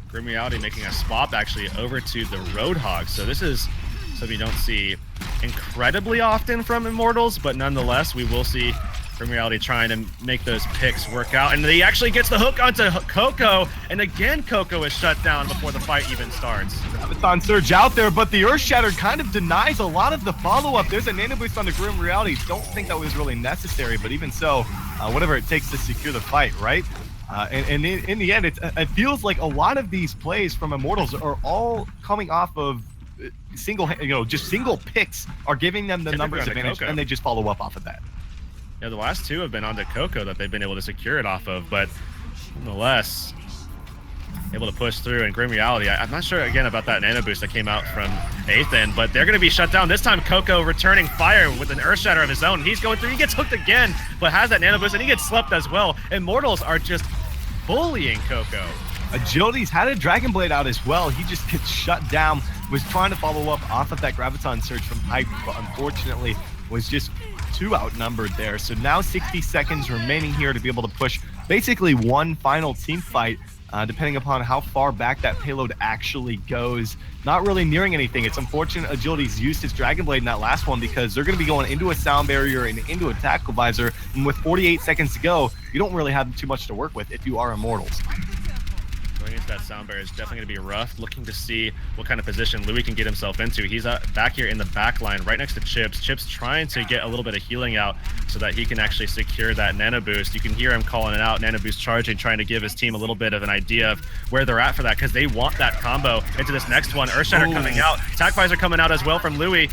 Grim Reality making a swap actually over to the Roadhog. So this is something you don't see incredibly often from Immortals, but nonetheless, we will see From Reality trying to make those picks work out, and he actually gets the hook onto Coco, and again Coco is shut down before the fight even starts. Graviton Surge out there, but the Earth Shatter kind of denies a lot of the follow-up. There's a Nano Boost on the Grim Reality. Don't think that was really necessary, but even so, whatever it takes to secure the fight, right? And in the end, it feels like a lot of these plays from Immortals are all coming off of just single picks are giving them the numbers advantage, and they just follow up off of that. Yeah, the last two have been onto Coco that they've been able to secure it off of, but nonetheless, able to push through. And Grim Reality, I'm not sure again about that Nano Boost that came out from Athan, but they're going to be shut down. This time, Coco returning fire with an Earth Shatter of his own. He's going through, he gets hooked again, but has that Nano Boost, and he gets slept as well. Immortals are just bullying Coco. Agility's had a Dragon Blade out as well. He just gets shut down, was trying to follow up off of that Graviton Surge from Hype, but unfortunately was just too outnumbered there. So now 60 seconds remaining here to be able to push basically one final team fight, depending upon how far back that payload actually goes. Not really nearing anything. It's unfortunate Agility's used his Dragon Blade in that last one because they're going to be going into a sound barrier and into a tackle visor, and with 48 seconds to go, you don't really have too much to work with if you are Immortals. Going into that sound barrier is definitely going to be rough. Looking to see what kind of position Louis can get himself into. He's back here in the back line, right next to Chips. Chips trying to get a little bit of healing out so that he can actually secure that Nano Boost. You can hear him calling it out, Nano Boost charging, trying to give his team a little bit of an idea of where they're at for that, because they want that combo into this next one. Earthshatter coming out. Attack Visor coming out as well from Louis.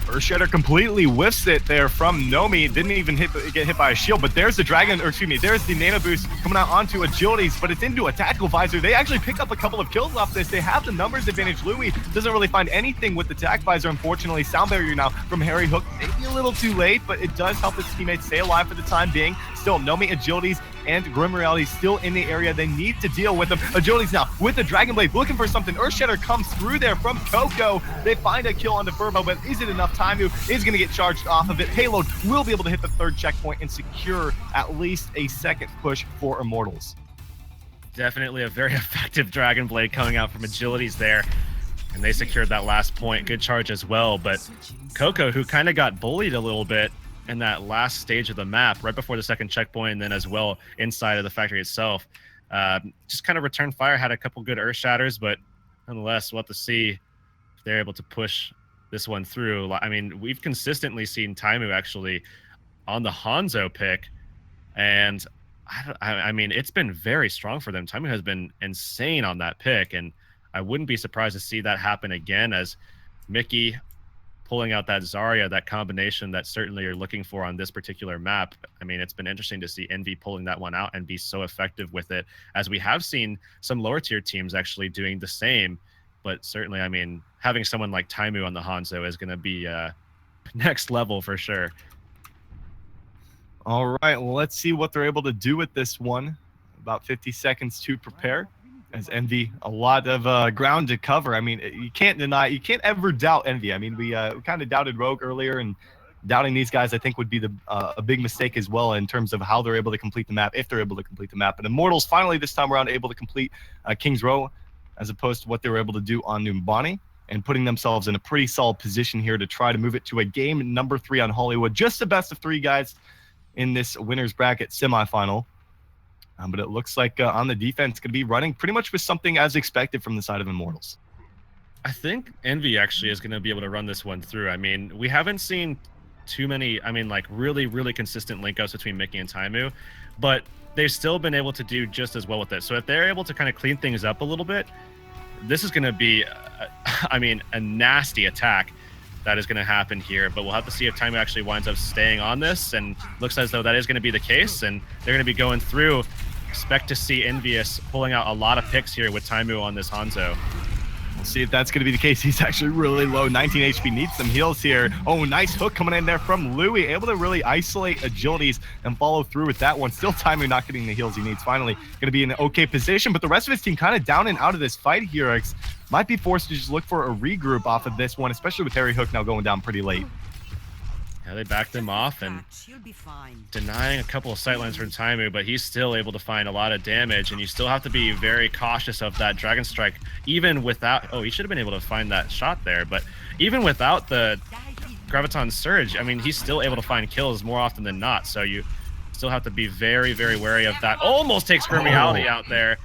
Earthshatter completely whiffs it there from Nomi. Didn't even get hit by a shield, but there's the Dragon, or excuse me, there's the Nano Boost coming out onto Agilities, but it's into a Tactical Visor. They actually pick up a couple of kills off this. They have the numbers advantage. Louis doesn't really find anything with the Tac Visor, unfortunately. Sound Barrier now from Harry Hook. Maybe a little too late, but it does help his teammates stay alive for the time being. Still, Nomi, Agilities, and Grim Reality still in the area. They need to deal with them. Agilities now with the Dragon Blade looking for something. Earthshatter comes through there from Coco. They find a kill on the Furbo, but is it enough? Taimu is going to get charged off of it. Payload will be able to hit the third checkpoint and secure at least a second push for Immortals. Definitely a very effective Dragon Blade coming out from Agilities there. And they secured that last point. Good charge as well. But Coco, who kind of got bullied a little bit in that last stage of the map, right before the second checkpoint, and then as well inside of the factory itself, just kind of returned fire, had a couple good Earth Shatters, but nonetheless, we'll have to see if they're able to push this one through. I mean, we've consistently seen Taimu actually on the Hanzo pick, and I mean, it's been very strong for them. Taimu has been insane on that pick, and I wouldn't be surprised to see that happen again, as Mickey pulling out that Zarya, that combination that certainly you're looking for on this particular map. I mean, it's been interesting to see Envy pulling that one out and be so effective with it, as we have seen some lower tier teams actually doing the same. But certainly, I mean, having someone like Taimu on the Hanzo is going to be next level for sure. All right, well, let's see what they're able to do with this one. About 50 seconds to prepare. As Envy, a lot of ground to cover. I mean, you can't ever doubt Envy. I mean, we kind of doubted Rogue earlier, and doubting these guys, I think, would be a big mistake as well in terms of how they're able to complete the map, if they're able to complete the map. But Immortals finally this time around able to complete King's Row, as opposed to what they were able to do on Numbani, and putting themselves in a pretty solid position here to try to move it to a game number 3 on Hollywood. Just the best of 3 guys in this winner's bracket semifinal. But it looks like on the defense going to be running pretty much with something as expected from the side of Immortals. I think Envy actually is going to be able to run this one through. I mean, we haven't seen too many, I mean, like really, really consistent link-ups between Mickey and Taimu, but they've still been able to do just as well with it. So if they're able to kind of clean things up a little bit, this is going to be, I mean, a nasty attack that is going to happen here. But we'll have to see if Taimu actually winds up staying on this, and looks as though that is going to be the case, and they're going to be going through. Expect to see EnVyUs pulling out a lot of picks here with Taimu on this Hanzo. We'll see if that's going to be the case. He's actually really low. 19 HP, needs some heals here. Oh, nice hook coming in there from Louis. Able to really isolate Agilities and follow through with that one. Still Taimu not getting the heals he needs. Finally going to be in an okay position, but the rest of his team kind of down and out of this fight here. Might be forced to just look for a regroup off of this one, especially with Harry Hook now going down pretty late. Yeah, they backed him off and denying a couple of sightlines from Taimu, but he's still able to find a lot of damage, and you still have to be very cautious of that Dragon Strike, even without... Oh, he should have been able to find that shot there, but even without the Graviton Surge, I mean, he's still able to find kills more often than not, so you Still have to be very, very wary of that. Almost takes Grim Reality out there.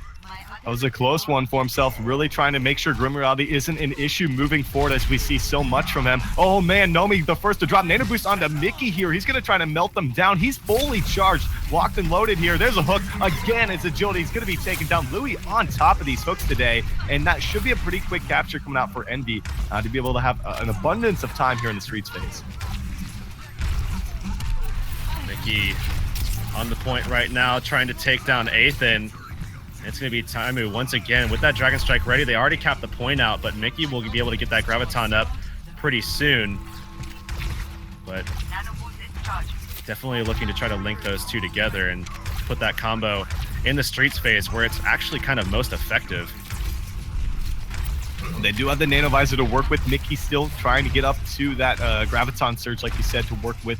That was a close one for himself, really trying to make sure Grim Reality isn't an issue moving forward as we see so much from him. Oh man, Nomi the first to drop Nano Boost onto Mickey here. He's going to try to melt them down. He's fully charged, locked and loaded here. There's a hook again as Agility is going to be taken down. Louis on top of these hooks today, and that should be a pretty quick capture coming out for Envy to be able to have an abundance of time here in the streets phase. Mickey on the point right now, trying to take down Athan. It's going to be Taimu once again with that Dragon Strike ready. They already capped the point out, but Mickey will be able to get that Graviton up pretty soon. But definitely looking to try to link those two together and put that combo in the streets phase where it's actually kind of most effective. They do have the Nano Visor to work with. Mickey still trying to get up to that Graviton Surge, like you said, to work with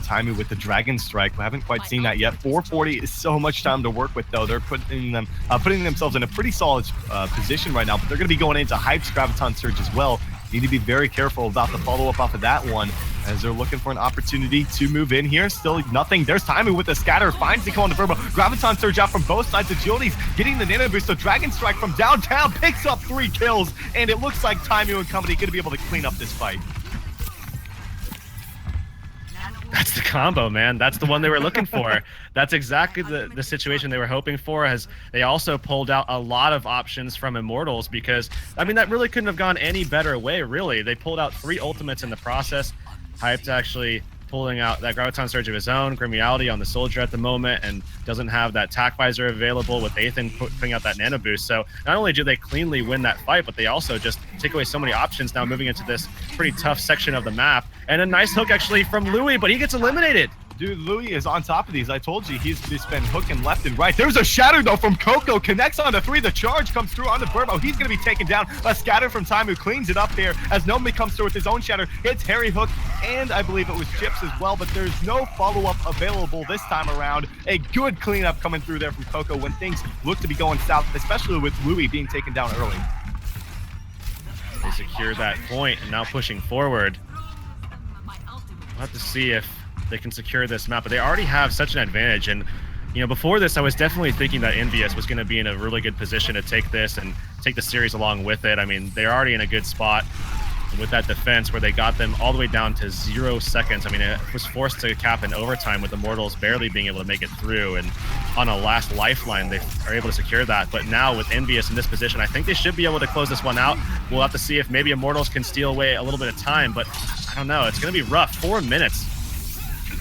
Taimu with the Dragon Strike. We haven't quite seen that yet. 440 is so much time to work with, though. They're putting themselves in a pretty solid position right now, but they're going to be going into Hype's Graviton Surge as well. Need to be very careful about the follow-up off of that one as they're looking for an opportunity to move in here. Still nothing. There's Taimu with the scatter. Finds the kill on the Verbo. Graviton Surge out from both sides. Agility's getting the Nano Boost. The Dragon Strike from downtown picks up 3 kills. And it looks like Taimu and company going to be able to clean up this fight. That's the combo, man. That's the one they were looking for. That's exactly the situation they were hoping for, as they also pulled out a lot of options from Immortals because, I mean, that really couldn't have gone any better way, really. They pulled out 3 ultimates in the process. Hyped actually pulling out that Graviton Surge of his own, Grim Reality on the Soldier at the moment, and doesn't have that Tac Visor available with Athan putting out that Nano Boost. So not only do they cleanly win that fight, but they also just take away so many options now moving into this pretty tough section of the map. And a nice hook actually from Louis, but he gets eliminated. Dude, Louis is on top of these. I told you, he's just been hooking left and right. There's a shatter, though, from Coco. Connects onto 3. The charge comes through onto Verbo. He's going to be taken down. A scatter from Taimu cleans it up there as Nomi comes through with his own shatter. Hits Harry Hook, and I believe it was Chips as well, but there's no follow-up available this time around. A good cleanup coming through there from Coco when things look to be going south, especially with Louis being taken down early. They secure that point and now pushing forward. We'll have to see if they can secure this map, but they already have such an advantage. And, you know, before this, I was definitely thinking that EnVyUs was going to be in a really good position to take this and take the series along with it. I mean, they're already in a good spot with that defense where they got them all the way down to 0 seconds. I mean, it was forced to cap in overtime with Immortals barely being able to make it through. And on a last lifeline, they are able to secure that. But now with EnVyUs in this position, I think they should be able to close this one out. We'll have to see if maybe Immortals can steal away a little bit of time, but I don't know. It's going to be rough. 4 minutes.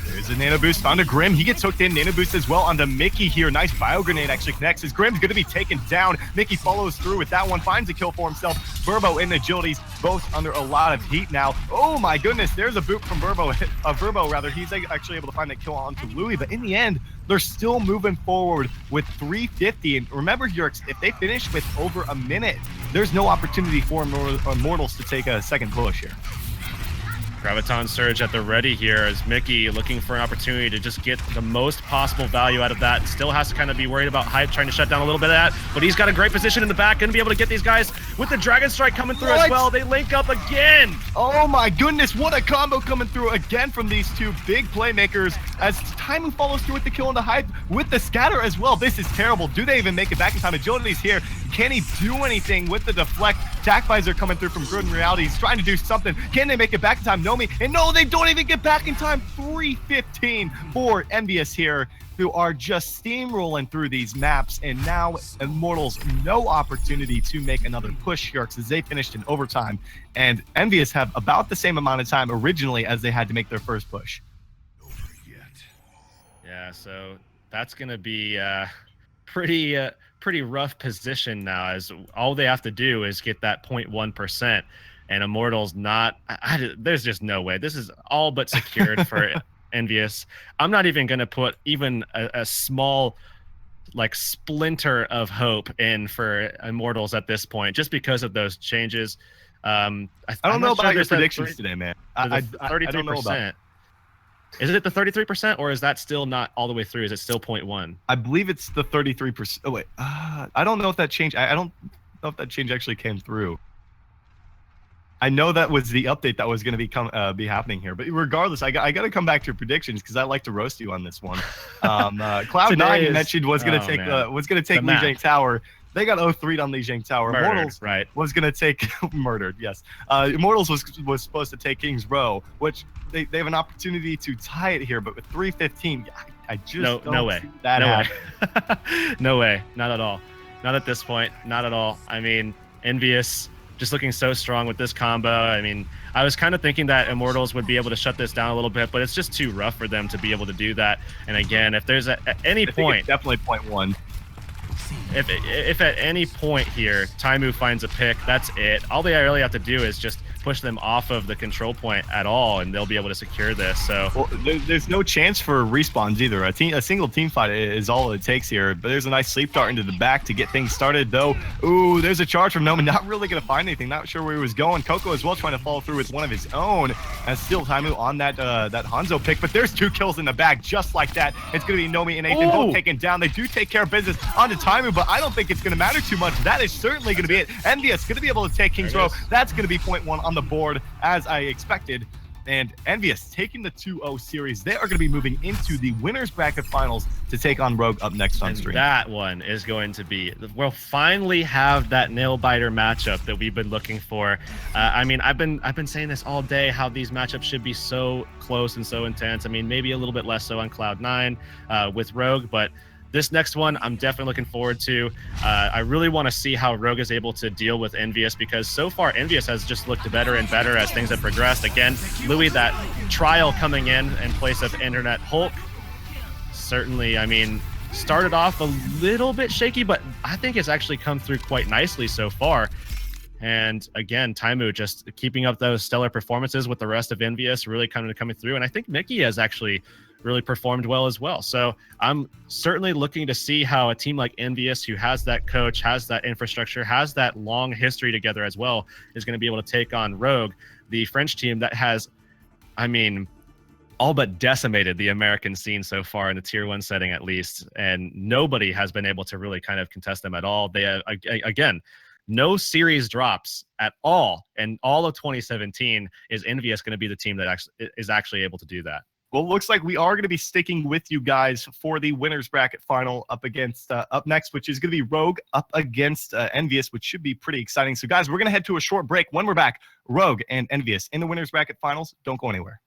There's a Nano Boost onto Grim. He gets hooked in. Nano Boost as well onto Mickey here. Nice Bio Grenade actually connects as Grim's going to be taken down. Mickey follows through with that one. Finds a kill for himself. Verbo and Agility's both under a lot of heat now. Oh my goodness. There's a boot from Verbo. Verbo rather. He's actually able to find that kill onto Louis. But in the end, they're still moving forward with 350. And remember, Yerks, if they finish with over a minute, there's no opportunity for Immortals to take a second push here. Graviton Surge at the ready here as Mickey looking for an opportunity to just get the most possible value out of that. Still has to kind of be worried about Hype trying to shut down a little bit of that, but he's got a great position in the back, going to be able to get these guys with the Dragon Strike coming through as well. They link up again. Oh my goodness, what a combo coming through again from these two big playmakers as Taimu follows through with the kill on the Hype with the scatter as well. This is terrible. Do they even make it back in time? Agility's here. Can he do anything with the deflect? Tac Visor coming through from Grid and Reality. He's trying to do something. Can they make it back in time? Nomi. And no, they don't even get back in time. 3:15 for EnVyUs here, who are just steamrolling through these maps. And now Immortals, no opportunity to make another push here because they finished in overtime. And EnVyUs have about the same amount of time originally as they had to make their first push. Yeah, so that's going to be pretty rough position now, as all they have to do is get that 0.1%, and Immortals not. There's just no way. This is all but secured for EnVyUs. I'm not even going to put even a small like splinter of hope in for Immortals at this point, just because of those changes. I don't know about your predictions today, man. I 33%. Is it the 33%, or is that still not all the way through? Is it still 0.1? I believe it's the 33%. Oh wait, I don't know if that changed. I don't know if that change actually came through. I know that was the update that was going to be happening here, but regardless, I got to come back to your predictions because I like to roast you on this one. Cloud9 you mentioned was going to take Lijiang Tower. They got 0-3'd on Lijiang Tower. Murdered, Immortals was going to take murdered. Yes, Immortals was supposed to take Kings Row, which they have an opportunity to tie it here, but with 3:15, I just don't see that happen. No way, not at all. Not at this point, not at all. I mean, EnVyUs just looking so strong with this combo. I mean, I was kind of thinking that Immortals would be able to shut this down a little bit, but it's just too rough for them to be able to do that. And again, if there's at any point, definitely 0.1. If at any point here Taimu finds a pick, that's it. All they really have to do is just push them off of the control point at all, and they'll be able to secure this. So well, there's no chance for respawns either. A single team fight is all it takes here. But there's a nice sleep dart into the back to get things started, though. Ooh, there's a charge from Noman. Not really going to find anything. Not sure where he was going. Coco as well trying to follow through with one of his own. And still Taimu on that Hanzo pick. But there's 2 kills in the bag just like that. It's going to be Nomi and Nathan both taken down. They do take care of business onto Taimu, but I don't think it's going to matter too much. That is certainly going to be it. EnVyUs going to be able to take Kings Row. That's going to be 0.1 on the board as I expected. And EnVyUs taking the 2-0 series. They are going to be moving into the winners bracket finals to take on Rogue up next on stream. That one is going to be, we'll finally have that nail biter matchup that we've been looking for. I mean, I've been saying this all day, how these matchups should be so close and so intense. I mean, maybe a little bit less so on Cloud9 with Rogue, but this next one, I'm definitely looking forward to. I really want to see how Rogue is able to deal with EnVyUs, because so far EnVyUs has just looked better and better as things have progressed. Again, Louis, that trial coming in place of Internet Hulk, certainly, I mean, started off a little bit shaky, but I think it's actually come through quite nicely so far. And again, Taimu just keeping up those stellar performances with the rest of EnVyUs, really coming through. And I think Mickey has actually really performed well as well. So I'm certainly looking to see how a team like EnVyUs, who has that coach, has that infrastructure, has that long history together as well, is going to be able to take on Rogue, the French team that has, I mean, all but decimated the American scene so far in the tier 1 setting at least. And nobody has been able to really kind of contest them at all. They again, no series drops at all. And all of 2017 is EnVyUs going to be the team that is actually able to do that. Well, it looks like we are going to be sticking with you guys for the winners bracket final up next, which is going to be Rogue up against EnVyUs, which should be pretty exciting. So, guys, we're going to head to a short break. When we're back, Rogue and EnVyUs in the winners bracket finals. Don't go anywhere.